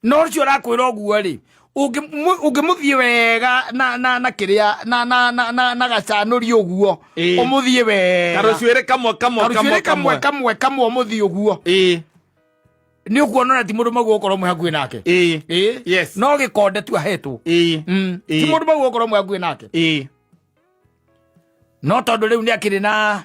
no cio rakwira guo ri ungimuthie wega na kiria na gacanuri uguo umuthie wega karucwire kamwe umuthie uguo ni ukuona ti mundu maguo okoro mwe hakuhi nake yes no gikonde tu ahetwo ti mundu maguo okoro mwe hakuhi nake no tondu riu ni akiri na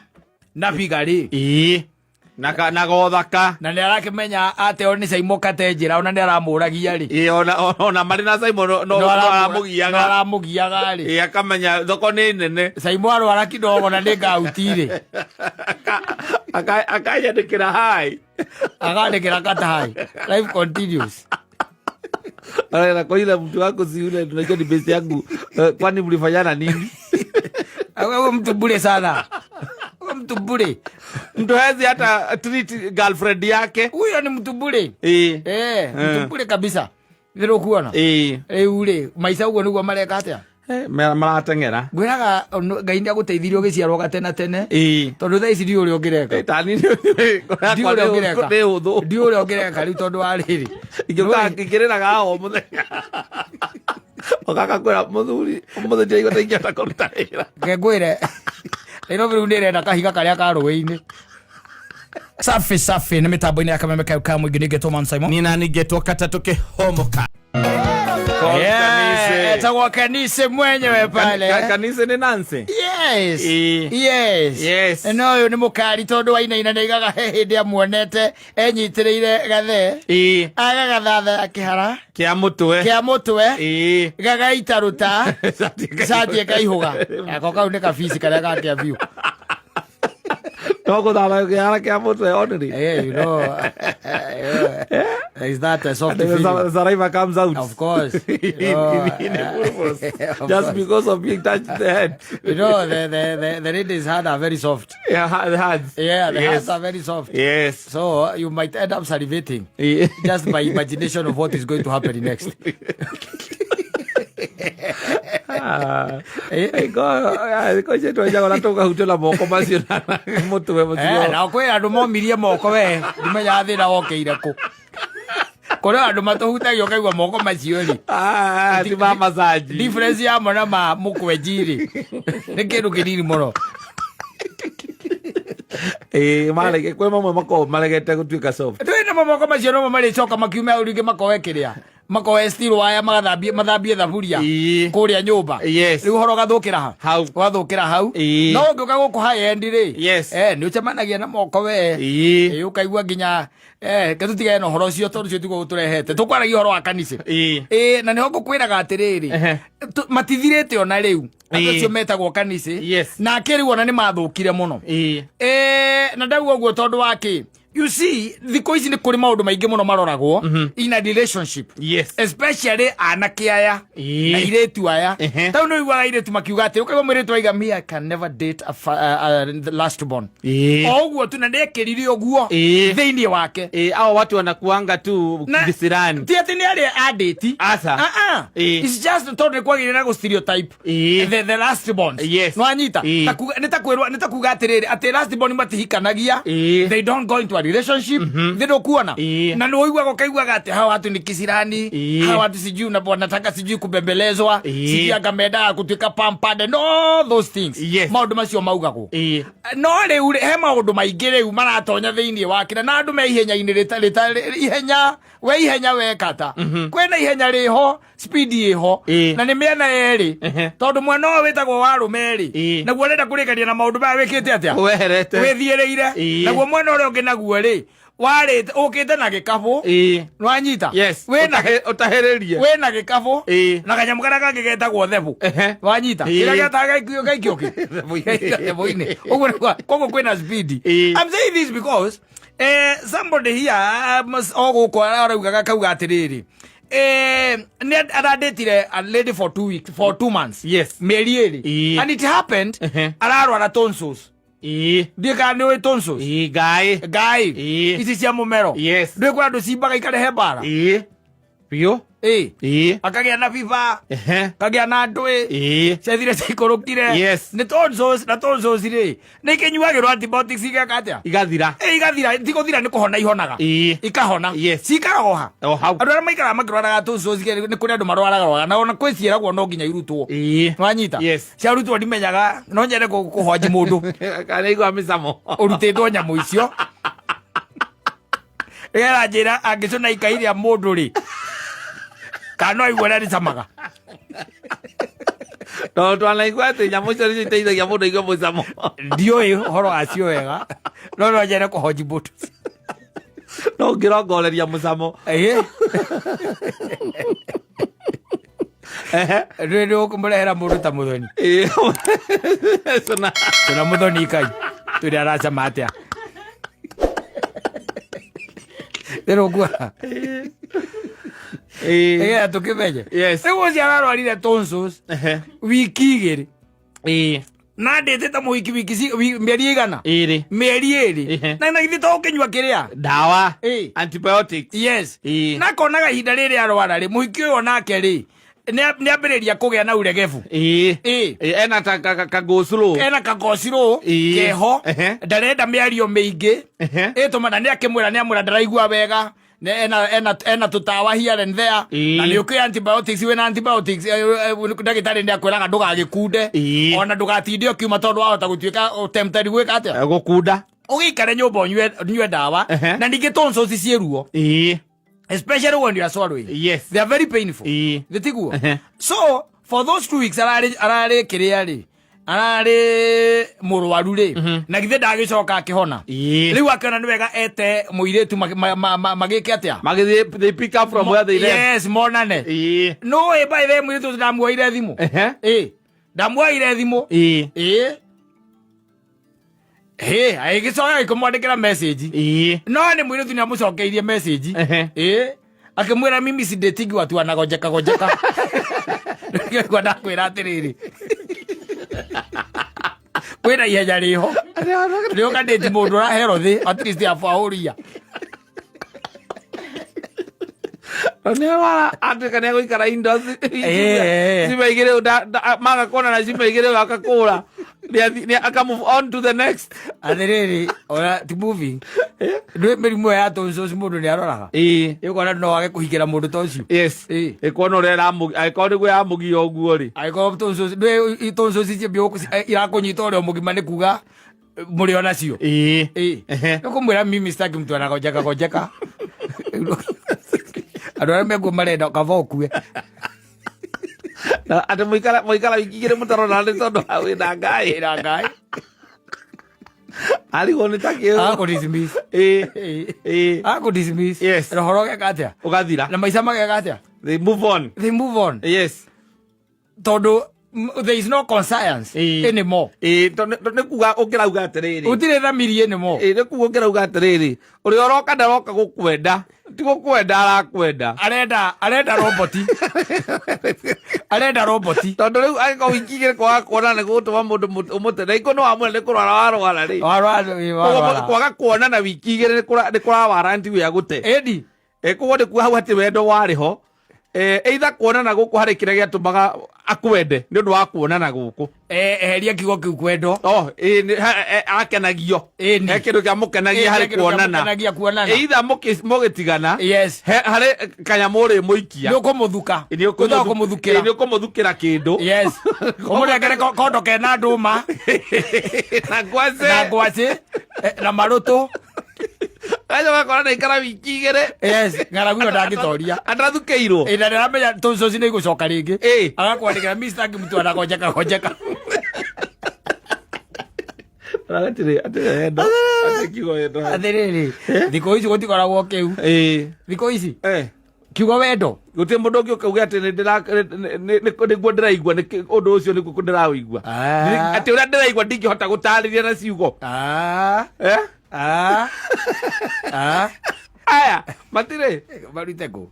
bigari na gothaka na ni arakimenya ate oni Simon Katenjira ona ni aramuragia ri ona mari na Simon no aramugiaga ri akamenya thoko ni nene Simon arwara kidogo na ni ngauti ri akayandikira hai akandikira kata hai life continues. Ala koila mtu wako si yule tunajua ni best yangu kwani mlifanyana nini? Wewe mtu bure sana. Mtu bure. Mtu hezi hata treat girlfriend yake. Huyo ni mtu bure. Mtu bure kabisa. Vile kuona. Ule maisha ugo niguo mareka atia. Maratengera. Gwiraga Ngai ndia guteithirio giciarwo gatena tene. Tondu tha ici ndi uri ongireka. Tani ndi uri ongireka. Ndi uri ongireka riu tondu wa riri. Ikiriraga o muthenya. Okaka kwira muthuri umuthenya igoteingia ta kuruta wira. Ngegwire. Ino viru ndire kahiga karia karuwe-ini. Safi ni mitambo-ini ya Kameme Kauka mwingi nigetwo Man Simon. Nina nigetwo Katatu Kihomoka. Etagwo Kanise mwenyewe pale. Kanise ni Nancy? Yes. No uyu ni mukari tondu wainaina nigaga hindi amuonete enyitiriire gathe. Agagathatha akihara. Kia mutwe. Gagaita ruta. Sati ekaihuga. Ako kau ni kabisi karia gakia biu. No go dava kihara kia mutwe only. You know. Is that a soft feeling? Saliva comes out. Of course. Just because of being touched the head. You know, the ladies' hands are very soft. Yeah, the hands. Yeah, the hands are very soft. Yes. So you might end up salivating just by imagination of what is going to happen next. Koje tu aja toka hutela moko macio mutwe mucio na kwe andu momirie moko we ndimenya thina wokeire ku kore andu matuhutagio kaigwa moko macio ri ti ma massage difference ya mona ma mukwenjiri ni kindu kinini muno malege kwe mamwe mako malegete gutuika soft twina moko macio no mari coka makiumia uringe makowe kiria makowe steel wire mathambie thaburia kuria nyumba riu horo gathukira hau no ngiuka guku high end ri ni uchemanagia na moko we ukaigua nginya ketutigae no horo cio tondu cio tigo turehete tukwaragia horo wa kanise na niho ngukwiraga atiriri matithirite ona riu acio metagwo kanise na akiriu ona ni mathukire muno na ndauga guo tondu waki. You see, thiko ici ni kuri maundu maingi muno maroragwo in a relationship. Especially anake aya na iretu aya. Tau no igwa iretu makiuga ati ukaiwa mwiretu aiga me I can never date the last born. Oguo tu na ndekirire oguo thiini wake. Hao watu wanakuanga tu visirani. Ti ati ni ari adate. Asa. It's just tondu kwagire na go stereotype. The last born. No anyita. Nitakuga atiriri ati last born matihikanagia. They don't go into relationship ndio kuona na ndio igwa gokaigwa ati hawa watu ni kisirani hawa watu sijui na wanataka sijui kubembelezwa sijui agameda kutuika pampade no those things maundu macio maugako no riu he maundu maingi riu maratonya thiini wake na andu me ihenya inirita ihenya we kata kwena ihenya riho speed iho na ni mena eri tondu mwana wa wetagwo waru meri naguo renda kurikania na maundu ba wikite atia weherete withiereire naguo mwana uri ungi naguo ri wari ukite na gikabu no anyita wena utahererie wena gikabu na kanyamu kana kagetagwo thebu wanyita kira gataga gaikioki thebu ine uguo kogo kwena speed. I'm saying this because somebody here must oguko arauga kauga atiriri ne aradetire a lady for 2 weeks for 2 months meri and it happened ararwara tonsils Dika ni we tonsils guy isi cia mumero ndikwa ndu cimbaga ikarehe bara Pio? Akagĩa na biba. Akagĩa na ndũĩ. Ciathire ciikũrũkire. Yes. Nĩ tonsils na tonsils rĩ. Nĩ ikinyuagĩrwo antibiotics igeka atĩa? Igathira. Igathira. Ti gũthira nĩ kũhona ihonaga. Ikahona. Cikaraga ha. Hau. Andũ arĩa maikaraga makĩrwaraga tonsils nĩ kũrĩ andũ marwaraga na ona kwĩ ciĩragwo no nginya irutwo. Wanyita? Ciarutwo ndimenyaga no nyende kũhonji mũndũ. Kana igua mĩcamo. Ũrutĩtwo nyamũ icio. Era njĩra angĩcona ikai rĩa mũndũ rĩ. Kana igua rĩa rĩcamaga. No twanaigua atĩ nyamũ icio nĩ citeithagia mũndũ aigue mũcamo. Ndiũĩ ũhoro wacio wega. No nyende kũhonji mũndũ. No ngĩrongoreria mũcamo. Rĩrĩ ũkũmũrehera mũndũ ta Mũthoni. Cona Mũthoni ikai. Tũrĩa aracama atĩa. Rĩrĩ ũkuona. Tũkĩmenye. Rĩu ũcio ararwarire tonsils. Wiki 2. Na ndĩtĩte mũhiki mĩeri igana. Mĩeri 2. Na githĩ to ũkĩnyua kĩrĩa? Ndawa. Antibiotics. Yes. Na konaga ihinda rĩrĩ arwara rĩ mũhiki ũyũ nake rĩ nĩambĩrĩria kũgĩa na uregevu. Ena kagocirũ. Ena kagocirũ keho. Ndarenda mĩario mĩingĩ. Ĩtũmana nĩakĩmwĩra nĩamwĩra ndaraigua wega. Ena tũtawa here and there. Na nĩũkĩ antibiotics wĩna antibiotics ndagĩtarĩ nĩakwĩraga ndũgagĩkunde. Ona ndũgatinde ũkiuma tondũ wahota gũtuĩka tempted gwĩka atĩa? Gũkunda. Ũgĩikare nyũmba ũnyue ndawa. Na ningĩ tonsils ciĩruo. Especially when you are swallowing. Yes. They are very painful. The tiguo. So, for those 2 weeks, arare kiriari. Arare mũrwaru rĩ. Na githe ndagĩcoka akĩhona. Rĩu akĩona nĩ wega ete mũirĩtu magĩke atĩa? They pick up from where they left. Yes, monane. No, by the way, mũirĩtu ndamuoire thimũ. Ndamuoire thimũ. Agĩcoka akĩmwandĩkĩra message. No nĩ mũirĩtu nĩamũcokeirie message. Akĩmwĩra mimi sidetigi watu wanagojeka. Nĩguo ndakwĩra atĩrĩrĩ. Kwĩna ihenya rĩho. Rĩoka ndĩti mũndũ ũrahero thĩ at least abaũria. Nĩwara andĩka nĩegũikara indoors. Cimaigĩrĩ magakona na cimaigĩrĩ akakũra. Aka move on to the next. Atĩrĩrĩ ona ti moving. Ndũĩ mĩrimũ ya tonsils mũndũ nĩaroraga. Ĩkona no wage kũhikĩra mũndũ ta ũcio. Yes. Ĩkona ũrĩa agĩkorwo nĩguo yamugia ũguo rĩ. Agĩkorwo tonsils ndũĩ tonsils irakũnyita ũrĩa mũgima nĩ kuga mũrĩ onacio. Nĩkũmwĩra mimi sitaki mtu anagojeka. Andũ arĩa meguo marenda kaba ũkue. Andũ mũikara wiki 2 mũtarona nĩ tondũ wĩna ngai. Arigwo nĩ takĩ. Akũdismiss. Akũdismiss. Yes. Rohoro geka atĩa? Ũgathira. Na maica mageka atĩa? They move on. Yes. Tondũ there is no conscience anymore. Nĩ kuga ũngĩrauga atĩrĩrĩ. Ũtirĩ thamiri anymore. Nĩ kuga ũngĩrauga atĩrĩrĩ. Ũrĩa ũroka ndaroka gũkwenda. Ti gũkwenda arakwenda. Arenda roboti. Arenda roboti. Tondũ rĩu agĩkorwo wiki 2 kwaga kuona nĩ gũtũma mũndũ ũmũtene. Iko no amwe nĩ kũrwara warwara rĩ. Warwara. Kwaga kuona na wiki 2 nĩ kũrawaranti wĩa gũte. Edi. Kũguo nĩ kuga hau atĩ wendo warĩ ho. Either kuonana gũkũ harĩ kĩrĩa gĩatũmaga akwende nĩ ũndũ wa kuonana gũkũ. Eheria kiugo kĩu kwendo. Akenagio. Kĩndũ kĩa mũkenagia harĩ kuonana. Either mũgĩtigana. Yes. Harĩ kanyamũ rĩ mũikia. Nĩ ũkũmũthuka. Nĩ ũkũmũthukĩra kĩndũ. Yes. Ũmũrengere kondo kena ndũma. Na ngwacĩ. Na marũtũ. Aja wakora naikara wiki 2. Yes, ng'aragu ĩyo ndangĩtoria. Ndathukĩirwo. Na ndĩramenya tonsils nĩ igũcoka rĩngĩ. Agakwandĩkĩra mimi sitaki mtu anagojeka. Atĩrĩrĩ, thikũ ici gũtikoragwo kĩu. Thikũ ici kiugo wendo. Gũtirĩ mũndũ ũngĩ ũkauga atĩ nĩguo ndĩraigua ũndũ ũcio nĩguo ndĩraũigua. Atĩ ũrĩa ndĩraigua ndingĩhota gũtarĩria na ciugo. Aya, matire. Marute kũ.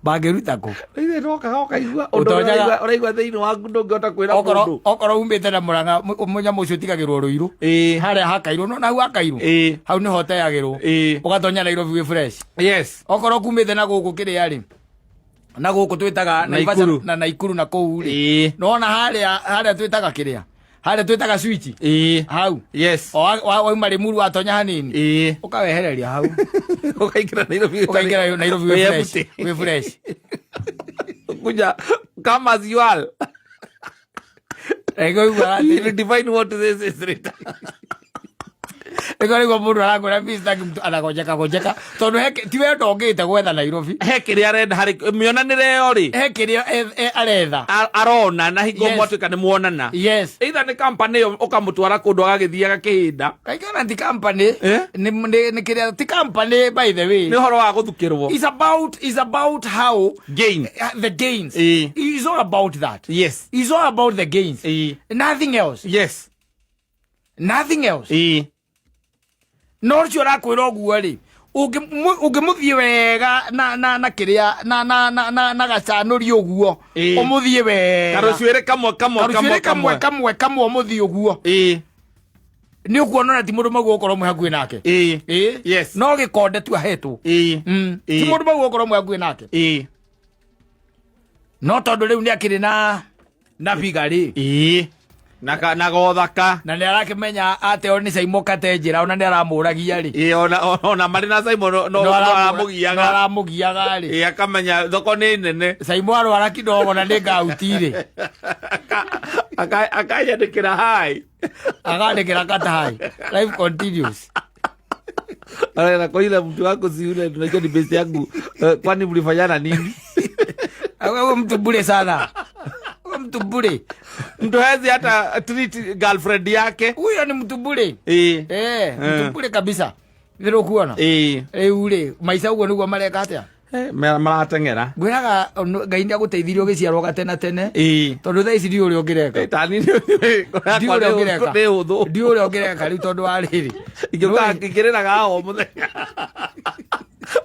Bangeruta ko. Ithe no kaigua uraigua thiini waku ndungihota kwira mundu. Okoro umite na Murang'a munyamo ucio tigagirwo Ruiru. Haria hakairwo no nahu hakairwo. Hau ni hoteyagirwo. Ugatonya Nairobi wi fresh. Yes. Okoro kumite na guku kiria ri. Na guku twitaga Naivasha na Naikuru na kou ri. No na haria twitaga kiria. Haria twitaga switch. Hau. Yes. Wa Limuru watonya hanini. Ukawehereria hau. Ukaingira Nairobi. Ukaingira Nairobi wi fresh. Wi fresh. Kuja come as you are. Ego igwa You define what this is written. Ego igwa mundu aragura pista mtu anagojeka tondu tiwe ndongite gwetha Nairobi he kiria arenda hari mionanire yo ri he kiria aretha arona na hingo mwatuika ni muonana yes either ni company yo ukamutwara kundu agagithiaga kihinda kaigana ti company ni kiria ti company by the way ni horo wa guthukirwo is about how gain the gains is all about that yes is all about the gains nothing else yes nothing else no cio rakwira oguo ri ungimuthie wega na kiria na gacanuri oguo umuthie wega karucwire kamwe umuthie oguo ni ukuona ti mundu magu okoro mwe hakuhi nake yes no gikonde tu ahetwo ti mundu magu okoro mwe hakuhi nake no tondu riu ni akiri na bigari na gothaka na ni arakimenya ate oni Saimo Katenjira ona ni aramuragia ri ona mari na Saimo no aramugiaga ri akamenya thoko ni nene Saimo arwara kidogo na ni ngauti ri akayandikira hai akandikira kata hai life continues na koile mtu wako si yule tunajua ni best yangu kwani mlifanyana nini wewe mtu bure sana mtu bure mtu hezi hata treat girlfriend yake huyo ni mtu bure mtu bure kabisa ndiro kuona ule maisha ugo niguo mareka atia maratengera gwiraga Ngai ndia guteithirio giciarwo gatena tene tondu thaa ici ndi uri ongireka tani ndi uri ongireka riu tondu wa riri ingiriraga o muthenya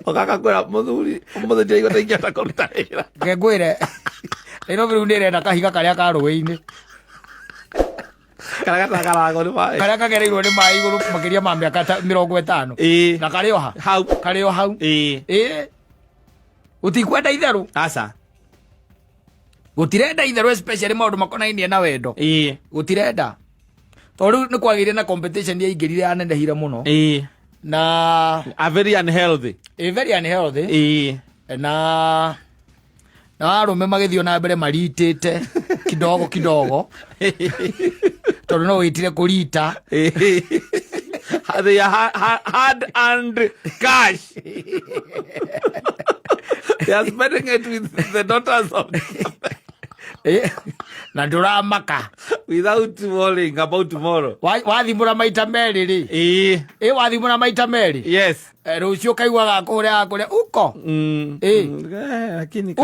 okaka kwira muthuri muthenya igota ingata kuruta wira ngengwire Nairobi riu ndirenda kahiga karia ka rũĩ-inĩ karia gatagaragwo nĩ maĩ karia kagereirwo nĩ maĩ igũrũ makĩria ma mĩaka 50 na karĩ o hau gũtikwenda itherũ aca gũtirenda itherũ especially maũndũ makonainie na wendo gũtirenda tondũ rĩu nĩ kwagĩire na competition yaingĩrire yanenehire mũno na very unhealthy na arume magithio na mbere maritite kidogo tondu no witire kurita they hard and cash they are spending it with the daughters of na nduramaka without worrying about tomorrow wathimura maita meri ri wathimura maita meri yes rucio kaiguaga kuria uko lakini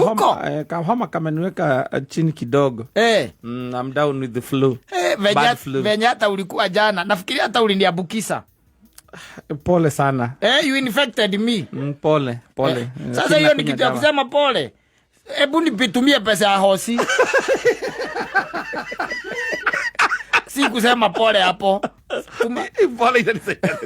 kahoma kameniweka chini kidogo I'm down with the flu bad flu venya hata ulikuwa jana nafikiri hata uliniambukisa pole sana you infected me pole sasa hiyo ni kitu ya kusema pole hebu nipitumie pesa ya hosi si kusema pole hapo pole itanisaidia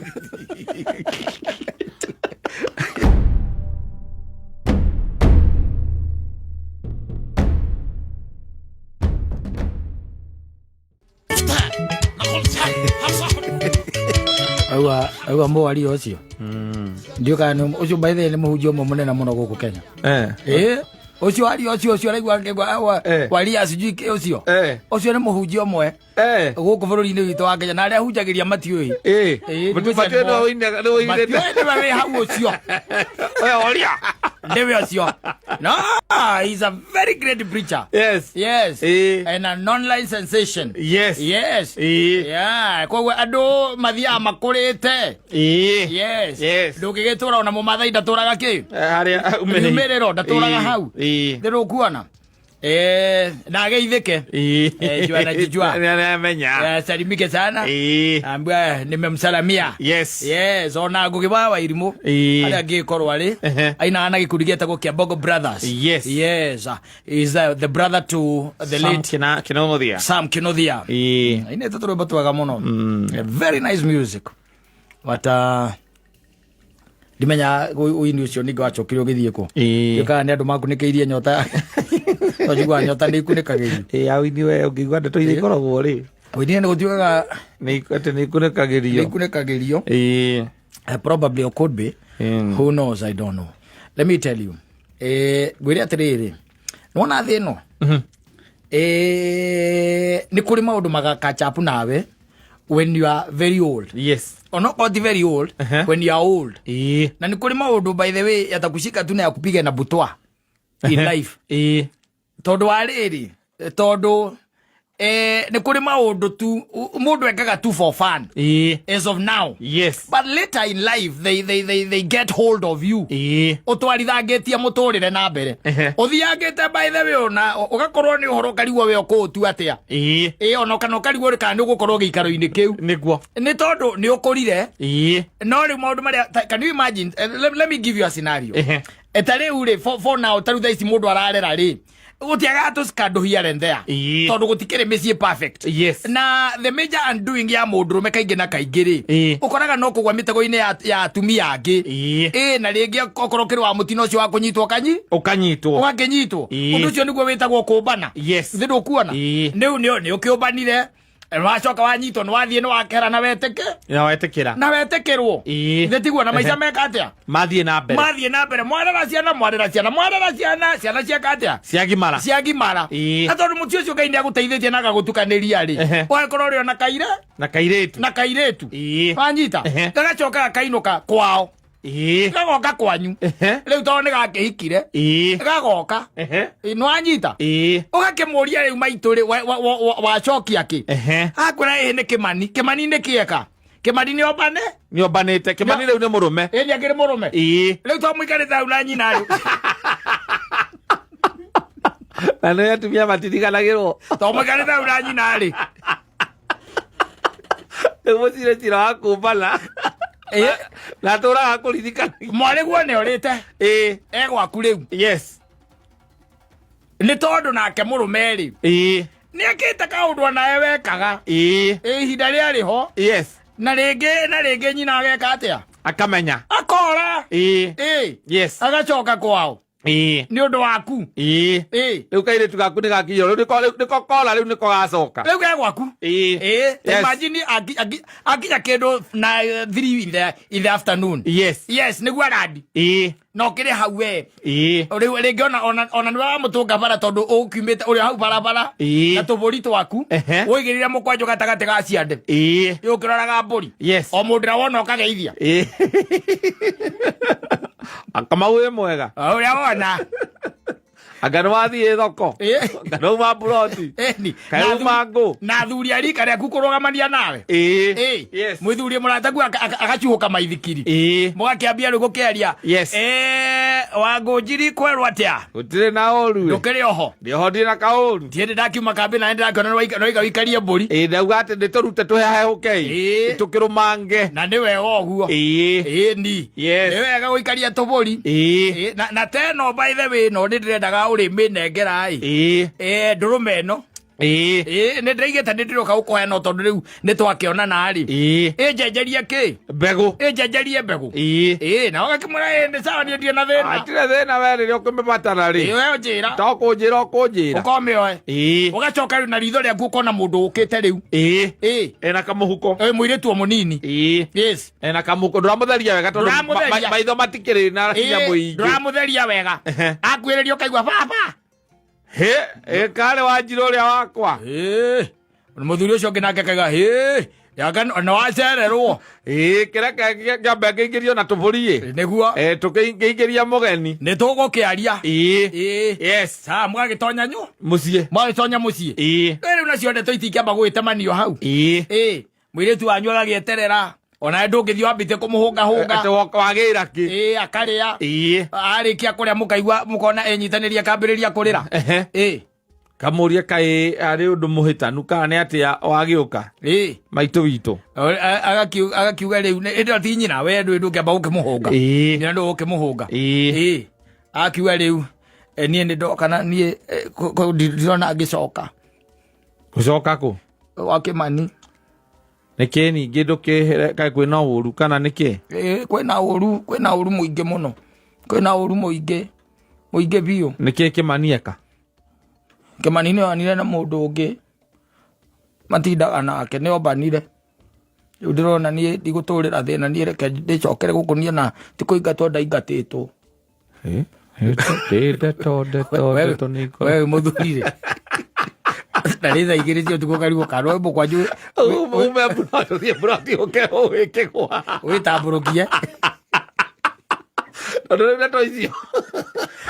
Awa mwari ucio ndio kana ucio by the way ni muhunjio munene muno guku Kenya ucio ari ucio araigua ngegwa wali asijui ke ucio ucio ni muhunjio mwe guku bururi-ini witu wa Kenya na aria hunjagiria matiui mutipatio no ine ni bawe hau ucio oria Dewe ucio no he's a very great preacher yes and an online sensation yes yeah kwa andu mathia makurite yes ndugigitura ona mumathai ndaturaga ki haria umerero ndaturaga hau ndiru kuona Na geithike. Juana Jijua. Menya. Salimike sana. Ambia nimemsalamia. Yes. Ona ngugiba wa irimu. Ala gikorwo ari. Aina ana gikundi getagwo Kiambogo Brothers. Yes. Is the brother to the late Kinothia. Sam Kinothia. Ine tutoro batwaga muno. Very nice music. But dimenya uini ucio ningo acokire ugithie ku. Yuka ni andu makunikeirie nyota. Tojigwa nyota ni kunikagiri. Awini we ungigwa ndeto ire ikoragwo ri. Wini ni gutiugaga ni kunikagirio. Ni kunikagirio. Probably it could be. Who knows? I don't know. Let me tell you. Gwire atiriri. Nona thino. Ni kuri maundu magakachapu nawe when you are very old. Yes. Or not very old, when you are old. Na ni kuri maundu by the way yatakushika tu na yakupiga na butwa in life. Todo ariri. Todo ni kuri maundu tu mundu ekaga tu for fun. As of now. Yes. But later in life they get hold of you. Utwarithangetia muturire na mbere. Uthiangete by the way ona ugakorwo ni uhoro karigwo we okutu atia. Ona kana karigwo rika ni ugukorwo giikaro-ini kiu. Niguo. Ni tondu ni ukurire. No ri maundu maria can you imagine let me give you a scenario. Etare ure for now taru thaisi mundu ararera ri. Gutiaga tuskando here and there. Tondu gutikire misie perfect. Yes. Na the major undoing ya mundu rume kaingi na kaingiri. Ukoraga no kugwa mitego-ini ya atumia angi. Na ringi okorokire wa mutino ucio wa kunyitwo kanyi. Ukanyitwo. Ugakinyitwo. Undu ucio niguo witagwo kumbana. Yes. Thindo kuona. Ni ukiumbanire. Wacoka wanyitwo ni wathie ni wakera na weteke. Na wetekirwo. Thitiguo na maica meka atia. Mathie na mbere. Mwarera ciana ciaka atia. Ciagimara. Na tondu muti ucio Ngai ni aguteithitie na agagutukaniria ri. Wakorwo ri ona kaire. Na kairetu. Wanyita. Gagacoka kainuka kwao. Gagoka kwanyu. Riu tondu ni gakihikire. Gagoka. No anyita. Ugakimuria riu maituri wacokia ki. Akwira ni Kimani ni kieka. Kimani ni obane. Ni obanite. Kimani riu ni murume. Ni agire murume. Riu to muikarite au na nyina riu. Na no atumia matiriganagirwo. To muikarite au na nyina ri. Mucire tira wa kumbana. Na tora akuririkana. Mwariguo ni orite. Egwaku riu. Yes. Ni tondu nake murume ri. Ni akite kaundu nae wekaga. Ihinda riari ho. Yes. Na ringi nyina ageka atia. Akamenya. Akora. Yes. Agacoka kwao. Ni undu waku. Riu kairetu gaku ni gakiyo. Riu niko kola riu niko gacoka. Riu ge gwaku. Imagine akinya kindu na 3 in the afternoon. Yes, niguo aradi. No kire hau we. Riu ringi ona ni wa mutunga bara tondu ukiumite uri hau barabara. Na tuburi twaku. Uigirire mukwanjo gatagati ga ciande. Ukiraga mburi. O mundu na wona ukageithia. Akamau we mwega. Uria wona. Anga nwathie thoko. Anga uma buroti. Kayu mango. Na thuri ari kare kukurugamania nawe. Yes. Muthuri muratagu agachuhuka maithikiri. Mugakiambia riu gukeria. Wangu njiri kwerwa atia. Utire na oru. Ndukiri oho. Ndiho ndi na kaoru. Ndiende ndakiuma kambi na ndirakiona no wikarie mburi. Ndauga ati nditurute tuhehe tukirumange. Na niwe oguo. Ni. Yes. Niwe ga guikaria tuburi. Na teno by the way no ndirendaga uri minengerai. Ndurume no. Ni ndirigite ndiroka gukoya no tondu riu ni twakiona nari. Njenjerie ki mbegu. Njenjerie mbegu. Na ugakimura ndi sawa ni na thina. Atire thina we ririo kumibatara ri. We njira. To kunjira ukomioe. Ugacoka riu na ritho riaku ukona mundu ukite riu. Ena kamuhuko. Muiritu o munini. Yes. Ena kamuhuko nduramutheria wega tondu maitho matikiri na hinya muingi. Nduramutheria wega. Akwiririo kaigwa baba. Kale Wanjiru uria wakwa. Muthuri ucio nginake kaiga yaga no acererwo. Kireka ngamba ngiingirio na tuburi niguo. Tukiingiria mugeni. Ni tugukiaria. Yes. Sa mwagitonya nyu. Mucie. Mwagitonya mucie. Riu nacio ndeto itikiamba gwitemanio hau. Mwiritu wanyu agagieterera. Ona ndungithio ambite kumuhunga. Ate wagira ki. Akaria. Arikia kuria mukaigwa mukona enyitaniria kambiriria kurira. kamuria kai ari undu muhitanu kana atia wagiuka maitu witu agakiuga riu ndo ti nyina we ndu ngamba ukimuhunga nyina ndu ukimuhunga akiuga riu nie ni ndoka na nie ndirona agicoka gucoka ku wakimani niki ningi ndukihere kai kwina uru kana niki kwina uru muingi muno kwina uru muingi biu niki kimanieka Kimani nä wanire na må ndå å ngä matindaga nake nä ombanire rä u ndä rona niä ndigå tå rä ra thä na niä reke ndä cokere gå kå nia na tä kå ingatwo ndaingatä two we må thuri rä na rä tha igä rä cio tukå karigå karå mbå kwanju wä tambå rå kie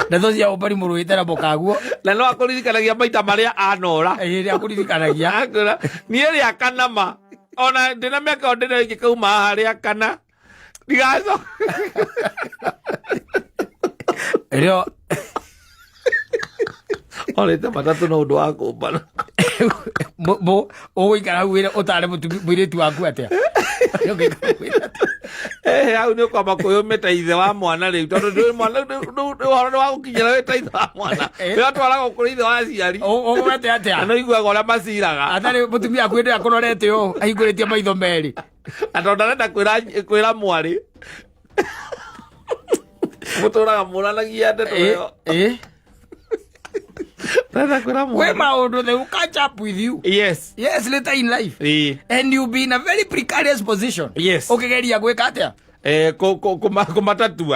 ndeto cia ũmbari mũrũĩte na mũkaguo na no akũririkanagia maita marĩa anora rĩrĩa akũririkanagia niĩ rĩa kana ma ona ndĩna mĩaka o ndĩna ĩngĩ kauma haha rĩa kana ndigaco rĩo orĩte matatũ na ũndũ wa kũmbana ũgũikara hau wĩre ũtare mũirĩtu waku atĩa hau nĩ ũkwamba kwĩyũmĩta ithe wa mwana rĩu tondũ mwana ũhoro nĩ wa gũkinyĩra wĩta ithe wa mwana nĩ watwaragwo kũrĩ ithe wa ciari ũgwete atĩa na no iguaga ũrĩa maciraga atarĩ mũtumia akuĩ ndĩ akũrorete ũũ ahingũrĩtie maitho merĩ na tondũ ndarenda kwĩra mwarĩ mũtũraga mũranagia ndeto ĩyo Where my old they will catch up with you. Yes. Yes, later in life. And you'll be in a very precarious position. Yes. Okay, geria gwika atia.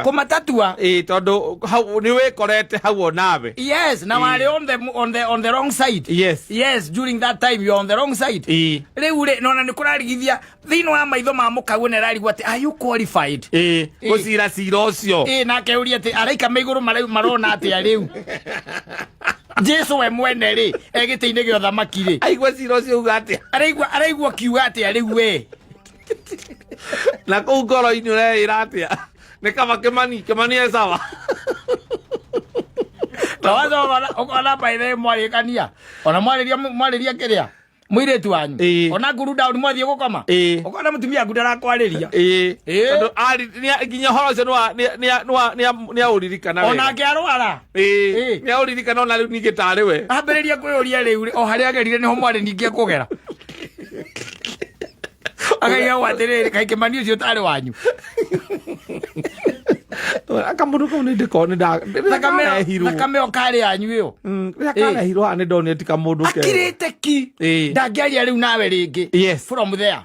Kumatatua. Tondu hau ni wikorete hau nawe. Yes, now are on the wrong side. Yes. Yes, during that time you're on the wrong side. Riu nona ni kurarigithia thiini wa maitho ma mukagu ne rarigwa ati are you qualified? Gucira cira ucio. Na keuria ati araika maiguru marona ati riu. Jesu we mwene ri egite-ini gio thamaki ri aigua cira ucio uga atia araigua kiuga atia riu we na kuu ngoro-ini ureira atia nĩ kaba Kimani e sawa tawaza ona baithe mwarĩkania ona mwarĩria kĩrĩa mũirĩtu wanyu ona nguru down mwathiĩ gũkoma ũkona mũtumia aku ndarakwarĩria tondũ nginya horo ũcio nĩ aũririkana wega ona ngĩarwara nĩ aũririkana ona rĩu ningĩ tarĩ we ambĩrĩria kwĩyũria rĩu o harĩa agerire nĩho mwarĩ ningĩ kũgera akaiga atĩrĩrĩ kaĩ Kimani ũcio tarĩ wanyu akamundu kau thakame o karĩ yanyu ĩyo karehirwo haha nĩ ndoneti kamundu akirĩte ki ndangĩaria rĩu nawe rĩngĩ from there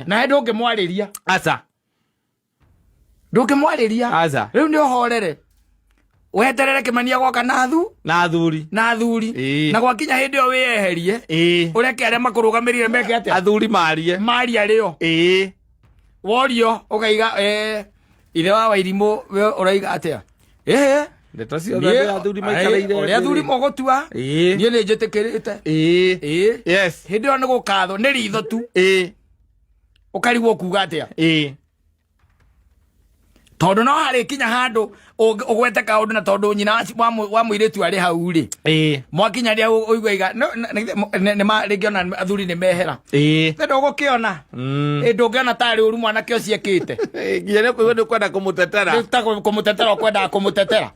nawe ndũngĩmwarĩria aca ndũngĩmwarĩria rĩu nĩ ũhorere weterere Kimani agoka na thuri na gwakinya hĩndĩ ĩyo wĩyeherie ũreke arĩa makũrũgamĩrĩire meke atĩa athuri maria rĩo worio ũkaiga ithe wa Wairimũ ũraiga atĩa ndeto ciothe athuri maikareire ũrĩa athuri mũgũtua niĩ nĩ njĩtĩkĩrĩte yes hĩndĩ ĩyo nĩ gũkathwo nĩ ritho tu ũkarigwo kuga atĩa tondu no harĩkinya handũ ũgwete kaũndũ na tondu nyina wa mũirĩtu arĩ hau rĩ mwakinya rĩa ũigua iga rĩngĩ ona athuri nĩ mehera ndũgũkĩona ndũngĩona tarĩ ũru mwanake ũcio ekĩte nginya nĩ kũigua nĩ ũkwenda kũmũtetera kũmũtetera ũkwendaga kũmũtetera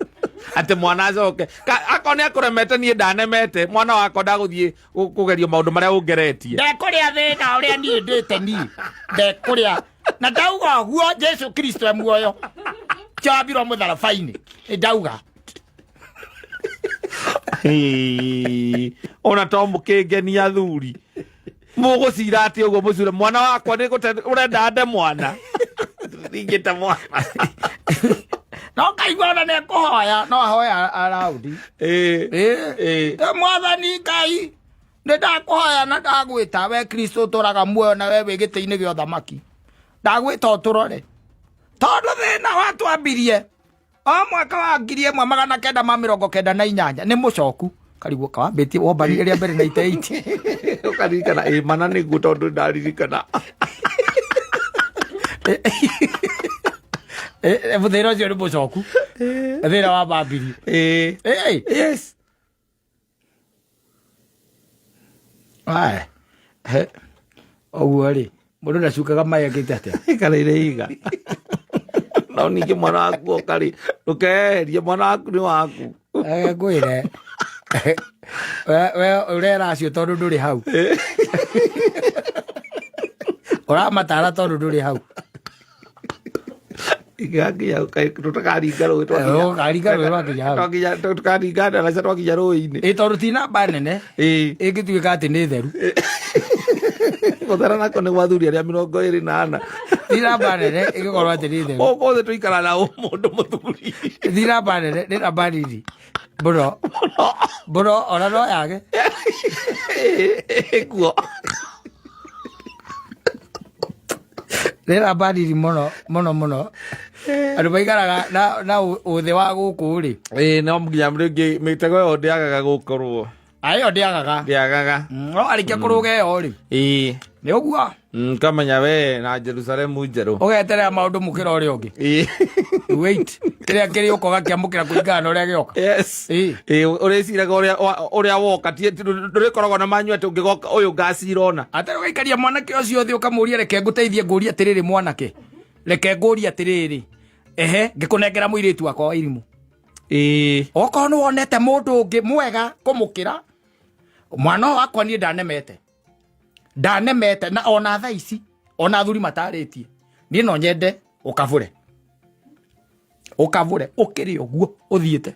atĩ mwana acoke akorwo nĩ akũremete niĩ ndanemete mwana wakwa ndagũthiĩ kũgerio maũndũ marĩa ũngeretie ndekũrĩa thĩna ũrĩa niĩ ndĩte niĩ ndekũrĩa na ndauga guo Jesu Kristo e muoyo chabirwo mũtharaba-inĩ ndauga ona to mũkĩngenia athuri mũgũcira atĩ ũguo mũcure mwana wakwa ũrenda nde mwana ringĩte mwana no kaigua ona nĩ ekũhoya no ahoya araudi mwathani Ngai nĩ ndakũhoya na ndagwĩta we Kristo ũtũraga muoyo na we wĩ gĩtĩ-inĩ gĩa ũthamaki ndagwĩta ũtũrore tondũ thĩna watwambirie o mwaka wa 1998 nĩ mũcoku karigwo kawambĩtie wombani rĩa mbere 98 ũkaririkana mana nĩguo tondũ ndaririkana thĩna ũcio nĩ mũcoku thĩna wambambirie yes Ai. Oguo ri. Mundu ndacukaga mai akite atia. Karire iga. No ningĩ mwana waku okari. Ndukeherie mwana waku nĩ waku. Ngwire. We urera acio tondu nduri hau. Uramatara tondu nduri hau. Igagia tutakaringa rũĩ twakinya. Karinga rũĩ twakinya hau. Tukaringa ndaraca twakinya rũĩ-inĩ. Tondu ti namba nene. Ĩngĩtuĩka atĩ nĩ theru. Gũthera nako nĩ gwathuri arĩa 24. Ti namba nene ĩngĩkorwo atĩ nĩ theru. Othe tũikara na mũndũ mũthuri. Ti namba nene nĩ namba nini. Mbũro ona no yage. Kuo. Nĩ namba nini mũno. Andũ maikaraga na ũthĩ wa gũkũ rĩ. No nginya rĩngĩ mĩtego ĩyo ndĩagaga gũkorwo. Ayo ndĩagaga. No arĩkia kũrũga ĩyo rĩ. Nĩ ũguo. Kamenya we na Jerusalemu njerũ. Ũgeterera maũndũ mũkĩra ũrĩa ũngĩ. Wait. Kĩrĩa kĩrĩ ũkoga kĩamũkĩra kũringana na ũrĩa gĩoka. Yes. Ũrĩciraga ũrĩa woka ndũrĩkoragwo na manyua atĩ ũngĩgoka ũyũ ngacira ona. Atĩ ũgaikaria mwanake ũcio thĩ ũkamũria reke ngũteithie ngũria atĩrĩrĩ mwanake. Reke ngũria atĩrĩrĩ. Ngĩkũnengera mũirĩtu wakwa wa irimũ. Okorwo nĩ wonete mũndũ ũngĩ mwega kũmũkĩra. Mwana wakwa niĩ ndanemete na ona thaa ici ona athuri matarĩtie niĩ no nyende ũkavũre ũkĩrĩ ũguo ũthiĩte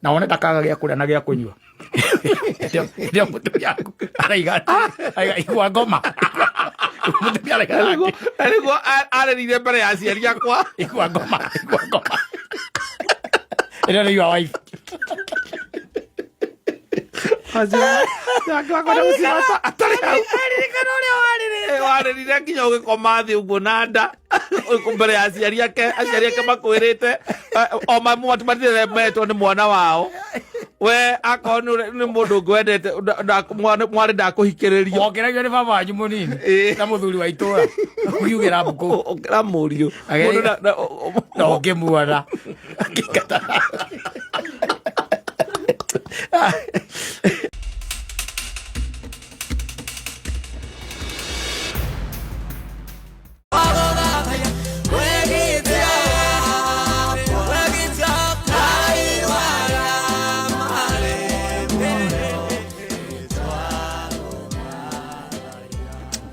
na wone ndakaga gĩa kũrĩa na gĩa kũnyua. Ndio mũtumia waku araiga igua ngoma. Mũtumia araiga nĩguo arerire mbere ya aciari akwa. Igua ngoma. Ĩno nĩ your wife. Warĩrire nginya ũgĩkoma thĩ ũguo na nda mbere ya aciari ake makwĩrĩte o matiremetwo nĩ mwana wao. We akorwo nĩ mũndũ ngwendete mwarĩ ndakũhikĩrĩrio. Wongeragio nĩ baba wanyu mũnini na mũthuri wa itũũra ũkiugĩra mbũkũ ũkĩra mũriũ no ngĩmuona.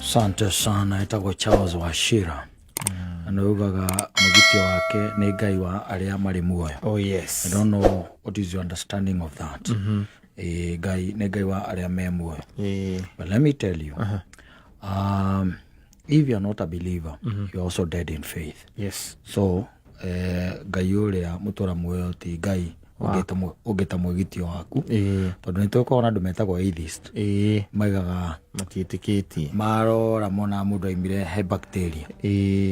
Asante sana. Etagwo Charles Wachira. Anaugaga mũgitio wake nĩ Ngai wa arĩa marĩ muoyo. Oh yes. I don't know what is your understanding of that. Ngai nĩ Ngai wa arĩa me muoyo. But let me tell you. If you are not a believer, you are also dead in faith. Yes. So Ngai ũrĩa mũtũra muoyo ti Ngai ũngĩta mũgitio waku. Tondũ nĩtũkorwo na andũ metagwo atheist. Maigaga matiĩtĩkĩtie. Marora mona mũndũ aimire he bacteria.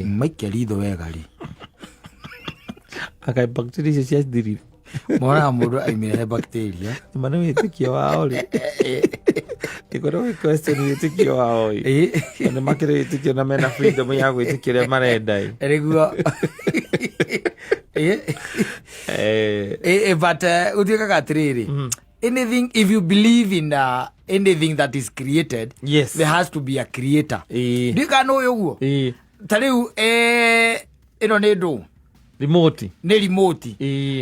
Maikia ritho wega ri. Akai bacteria icio ciathirire. Mona mũndũ aimire he bacteria. Mana wĩtĩkio wao rĩ. Ĩkorwo question wĩtĩkio wao ĩ. Nĩ makĩrĩ wĩtĩkio na mena freedom ya gwĩtĩkia ũrĩa marenda ĩ. Rĩguo. But uthikaga atiriri. Anything, if you believe in anything that is created, yes, there has to be a creator. Ndika no yoguo. Tariu ino nĩ ndũ. Remote. Nĩ remote.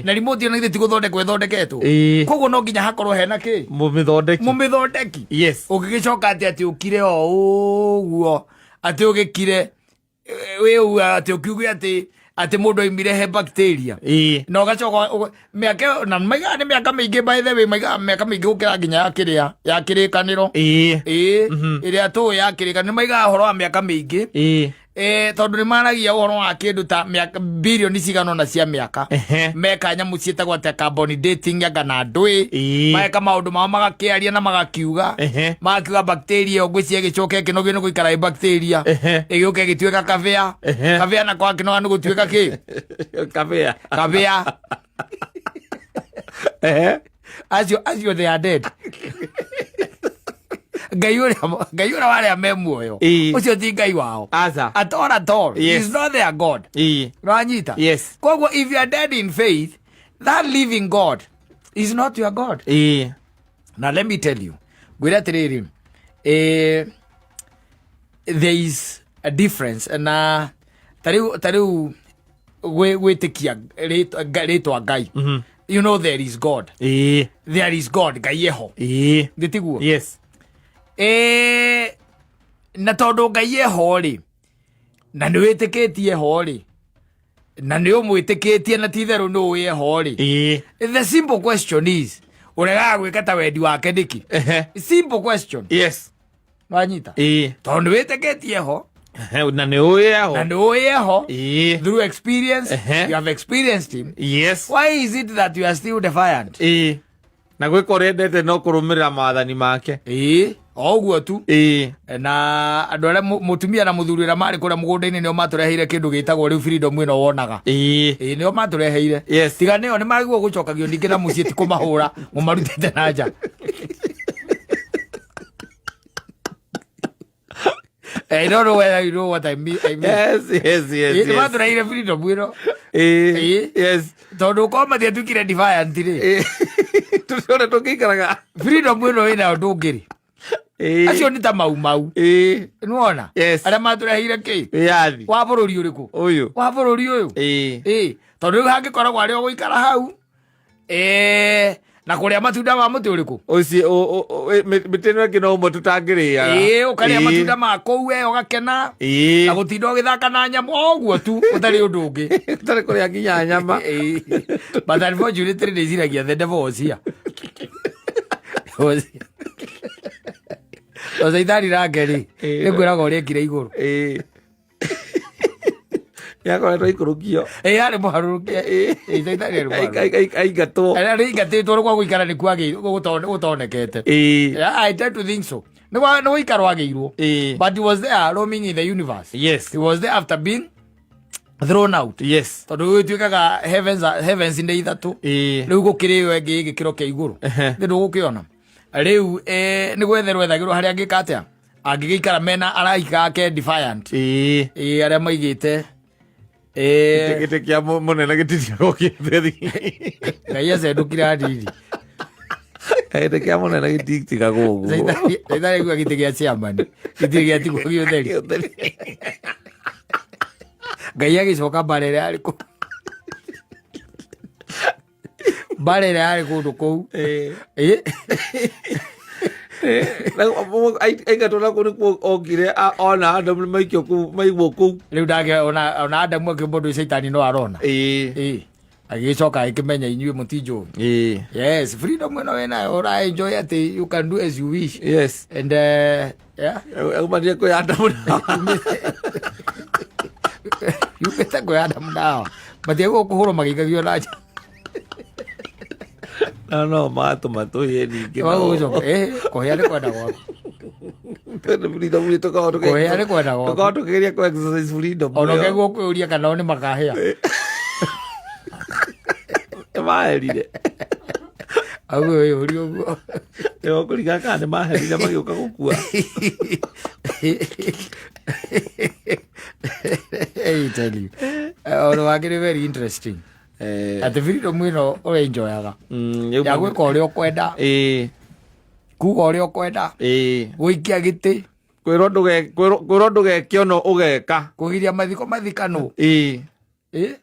Na remote ĩno ĩthĩ gũthondekwo ĩthondeketwo. Koguo no nginya hakorwo hena kĩ? Mũmĩthondeki. Yes. Ũgĩgĩcoka atĩ ũkire o ũguo atĩ ũgĩkire wĩ atĩ ũkiuge atĩ mũndũ aimire he bacteria. Na ũgacoka mĩaka na maiga nĩ mĩaka mĩingĩ by the way mĩaka mĩingĩ gũkĩra nginya ya kĩrĩkanĩro. Ĩrĩa tũĩ ya kĩrĩkanĩro maiga ũhoro wa mĩaka mĩingĩ. Tondũ nĩ maragia ũhoro wa kĩndũ ta mĩaka bilioni cigana na cia mĩaka. Meka nyamũ ciĩtagwo atĩ carbon dating ya kana ndũĩ. Meka maũndũ mao magakĩaria na magakiuga. Magakiuga bacteria ũguo ciagĩcoka ĩkĩnogio nĩ gũikara ĩ bacteria. Ĩgĩũka ĩgĩtuĩka kabea. Kabea na kwa kĩnoga nĩ gũtuĩka kĩ? Kabea. Acio they are dead. Ngai ũrĩa warĩa me muoyo ũcio ti Ngai wao at all. He's not their God. Ranyita. Yes. Koguo if you are dead in faith, that living God is not your God. Now let me tell you, gwĩra atĩrĩrĩ there is a difference na tariu gwitikia ritwa Ngai. You know there is God. There is God, Ngai eho. Nditiguo. Yes. Na tondu Ngai eho ri, na nĩ wĩtĩkĩtie ho ri, na nĩ ũmwĩtĩkĩtie na ti-itherũ nĩ ũĩ eho ri. The simple question is, ũregaga gwĩka ta wendi wake nĩkĩ? Simple question. Yes. Wanyita? Tondũ nĩ wĩtĩkĩtie ho, na nĩ ũĩ eho. Na nĩ ũĩ eho. Through experience, you have experienced him. Yes. Why is it that you are still defiant? Na gwĩka ũrĩa endete no kũrũmĩrĩra maathani make. O ũguo tu. Na andũ arĩa mũtumia na mũthuri ũrĩa marĩ kũrĩa mũgũnda-inĩ nĩo matũreheire kĩndũ gĩtagwo rĩu freedom ĩno wonaga. Nĩo matũreheire. Tiga nĩo nĩ magĩrĩirwo gũcokagio ningĩ na mũciĩ ti kũmahũra mũmarutĩte na nja. I don't know whether you know what I mean. Yes. Nĩ matũreheire freedom ĩno. Yes. Tondũ ũkorwo matiatuĩkire defiant rĩ. Tũrĩa tũgĩikaraga. Freedom ĩno ĩnayo ndũngĩrĩ. Acio nĩ ta mau. Nĩwona? Arĩa matũreheire kĩ? Wĩyathi. Wa bũrũri ũrĩkũ? Ũyũ. Wa bũrũri ũyũ? Tondũ rĩu hangĩkoragwo arĩa ũgũikara hau, na kũrĩa matunda ma mũtĩ ũrĩkũ? Mĩtĩ ĩno ĩngĩ no ũmwe tũtangĩrĩaga. Ũkarĩa matunda ma kũu ũgakena, na gũtinda ũgĩthaka na nyama o ũguo tu, ũtarĩ ũndũ ũngĩ. Ũtarĩ kũrĩa nginya nyama. But unfortunately ndĩciragia the devil was here. Ocaithari rake rĩ, nĩngwĩraga ũrĩa ekire igũrũ. Nĩakoretwo aikũrũkio. Arĩ mũharũrũkie. Ocaithari arĩ mũharũrũkie. Aingatwo. Arĩa aingatĩtwo gwa gũikara nĩkuo gũtonekete. I tend to think so. Nĩ gũikara wagĩirwo. But he was there roaming in the universe. Yes. He was there after being thrown out. Yes. Tondũ gũtuĩkaga heavens nĩ ithatũ. Rĩu gũkĩrĩ ĩyo ĩngĩ gĩkĩro kĩa igũrũ. Nĩ ndũgũkĩona. Rĩu nĩ gwetherwo ethagĩrwo harĩa angĩka atĩa, angĩgĩikara mena araika ake defiant. Arĩa maigĩte gĩtĩ kĩa mũnene gĩtitigagwo kĩtheri. Ngai acendũkire hanini. Gĩtĩ kĩa mũnene gĩtitigagwo ũguo. Caithari aigua gĩtĩ gĩa chairman gĩtirĩ gĩatigwo gĩũtheri. Ngai agĩcoka mbara ĩrĩa yarĩ kũu. Mbara ĩrĩa yarĩ kũndũ kũu. Aingatwo nako nĩkuo okire ona Adamu nĩmaikio kũu, maigwo kũu. Rĩu ndangĩona Adamu akĩ mũndũ caitani no arona. Agĩcoka agĩkĩmenya inyuĩ mũtinjũĩ. Yes, freedom ĩno wĩnayo ũra-enjoy atĩ you can do as you wish. Yes. And umanire kwĩ Adamu nao. Yumĩte kwĩ Adamu nao. Matiagwo kũhũrwo magĩikagio na nja. No matũma tũhĩe ningĩ. Kũhĩa nĩ kwenda gwaku. Freedom nĩ kũhĩa nĩ kwenda gwaku. Tũkorwo tũkĩgeria kũ exercise freedom. Ona ũkaigua kwĩũria kana o nĩ makahĩa. Nĩmaherire. Ũyũ ũri ũguo. Kũringana kana nĩmaherire magĩũka gũkua. I tell you. Ũndũ wake nĩ very interesting. Atĩ freedom ĩno ũrenjoyaga ya gwĩka ũrĩa ũkwenda, kuga ũrĩa ũkwenda, gũikia gĩtĩ, kwĩrwo ndũgeke ũno ũgeka, kũgiria mathiko mathikanwo,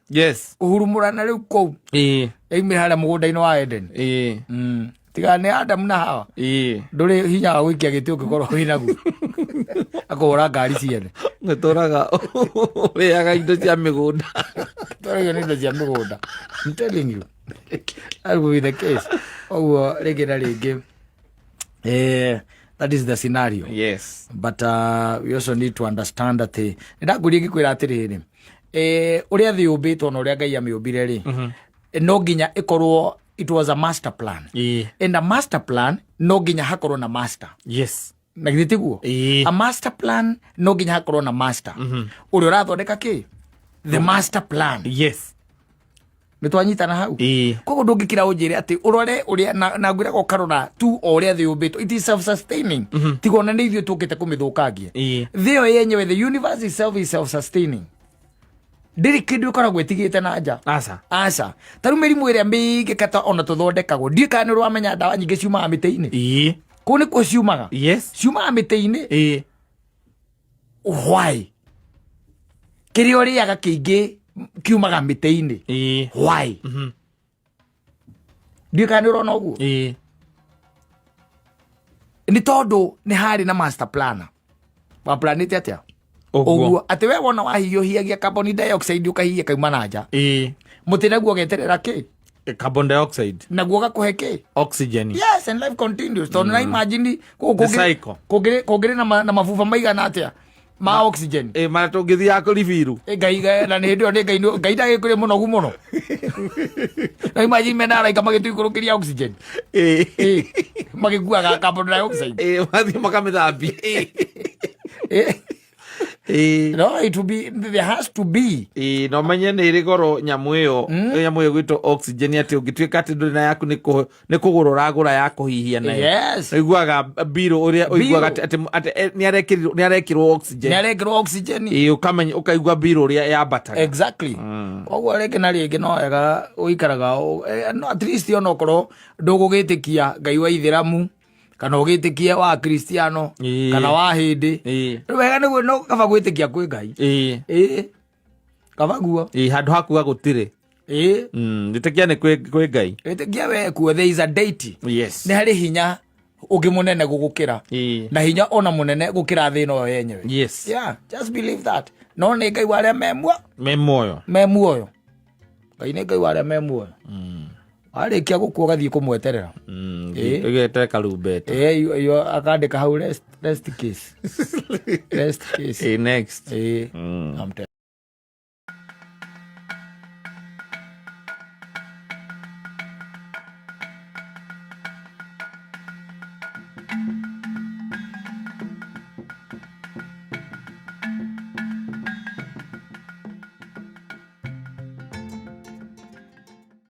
yes, kũhurumũrana rĩu kũu yaumĩra harĩa mũgũnda-inĩ wa Eden. Tiga nĩ Adamu na Hawa, ndũrĩ hinya wa gũikia gĩtĩ ũngĩkorwo wĩnaguo, akũhũra ngari ciene. Tũraga ũrĩaga indo cia mĩgũnda. Tũragio nĩ indo cia mĩgũnda. I'm telling you. That will be the case. Ũguo rĩngĩ na rĩngĩ. That is the scenario. Yes. But we also need to understand that ndakũria ngĩkwĩra atĩrĩrĩ, ũrĩa thĩ yũmbĩtwo na ũrĩa Ngai amĩũmbire rĩ, no nginya ĩkorwo it was a master plan. And a master plan no nginya hakorwo na master. Yes. Na githĩ tiguo? A master plan no nginya hakorwo na master. Ũrĩa ũrathondeka kĩ? The master plan. Yes. Nĩtwanyitana hau. Koguo ndũngĩkira ũnjĩre atĩ ũrore ũrĩa na ngwĩraga ũkarora tu o ũrĩa thĩ yũmbĩtwo. It is self-sustaining. Tiga ona nĩ ithuĩ tũkĩte kũmĩthũkangia. Thĩ ĩyo yenyewe, the universe itself is self-sustaining. Ndĩrĩ kĩndũ ũkoragwo ĩtigĩte na nja. Aca. Ta rĩu mĩrimũ ĩrĩa mĩingĩ kata ona tũthondekagwo. Ndiũĩ kana nĩ ũramenya ndawa nyingĩ ciumaga mĩtĩ-inĩ. Kå nä kå ciumaga ciumaga mä tä-inä why kä rä a å rä aga kä ingä kiumaga mä tä-inä why ndiä kana nä å rona å guo nä tondå nä harä na master planner wa planete atä Oguo ati we wona wahiũhiagia carbon dioxide ukahihia kauma na nja muti naguo geterera ki carbon dioxide naguo gakuhe ki oxygen. Yes, and life continues. So na imagine kugire na mafufa maigana atia ma oxygen mara tungithia kuribiru ngai na nä ndä o ngai ndagä kå rä må nogu må no na imagine mena araika magä tuikå rå kä ria oxygen magä kuaga carbon dioxide mathiä makamä thambia no, it will be, there has to be no menye nä rä goro nyamå ä yo nyamå ä yo gwä two oxygen atä å ngä tuä ka atä ndå na yaku nä kå gå rå ragå ra ya kå hihia nayo iguaga mbirå å rä a å iguaga nä arekä rwo oxygen å kaigua mbirå å rä a yambataga exactly koguo rä ngä na rä ngä no wega å ikaraga at least ona okorwo ndå gå gä tä kia ngai wa itheramu kana å gä tä kie wa Kristiano kana wa hä ndä wega nä guo no kaba gwä tä kia kwä ngai kaba guo handå haku gå tirä gä tä kia nä kwä ngai gä tä kia we kuo there is a deity nä harä hinya å ngä må nene gå gå kä ra na hinya ona må nene gå kä ra thä no yo yenyewe just believe that no nä ngai wa arä a me muoyo ngai nä ngai wa arä a me muoyo warä kia gå kua gathiä kå mweterera gete karumbete yo akandä ka hau rest case next